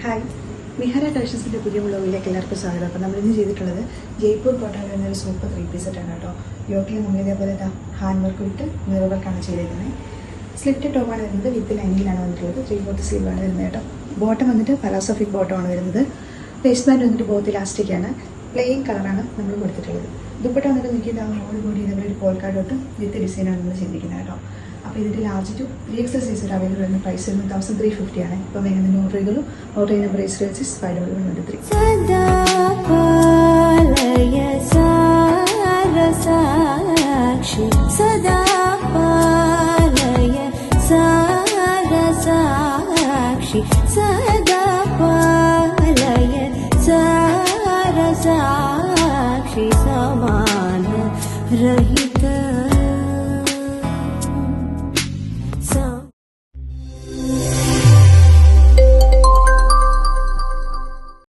Hi, വിഹാര കളക്ഷൻസിൻ്റെ പുതിയ വ്ളോഗിലേക്ക് എല്ലാവർക്കും സ്വാഗതം. അപ്പോൾ നമ്മളിന്ന് ചെയ്തിട്ടുള്ളത് ജയ്പൂർ കോട്ടൺ എന്നൊരു സൂപ്പർ 3 സെറ്റാണ് കേട്ടോ. യോക്കിൽ നമ്മൾ ഇതേപോലെ ഹാൻഡ് വർക്ക് വിട്ട് മിറർ വർക്കാണ് ചെയ്തിരിക്കുന്നത്. സ്ലിറ്റ് ടോപ്പാണ് വരുന്നത്, വിത്ത് ലൈനിങ്ങിലാണ് വന്നിട്ടുള്ളത്. 3/4 സ്ലീവാണ് വരുന്നത് കേട്ടോ. ബോട്ടം വന്നിട്ട് പലാസോഫിക് ബോട്ടമാണ് വരുന്നത്. വേസ്റ്റ് ബാൻഡ് വന്നിട്ട് ബോത്ത് ഇലാസ്റ്റിക്കാണ്. പ്ലെയിൻ കളറാണ് നമ്മൾ കൊടുത്തിട്ടുള്ളത്. ദുപ്പട്ട വന്നിട്ട് നിങ്ങൾക്ക് ഓൾ ബോഡി ഇതേപോലെ ഒരു പോൾ കാർഡ് തൊട്ട് വിത്ത് ഡിസൈനാണ് നമ്മൾ ചെയ്തിരിക്കുന്നത് കേട്ടോ. അപ്പോൾ ഇതിൻ്റെ ലാർജ് ടു 3XL സൈസിൽ അവൈലബിൾ വരുന്ന പ്രൈസ് 1350 ആണ്. ഇപ്പോൾ വേഗം ഓർഡർ ചെയ്തോളൂ. ഓർഡർ ചെയ്യുന്ന പ്രൈസ് 533. सदा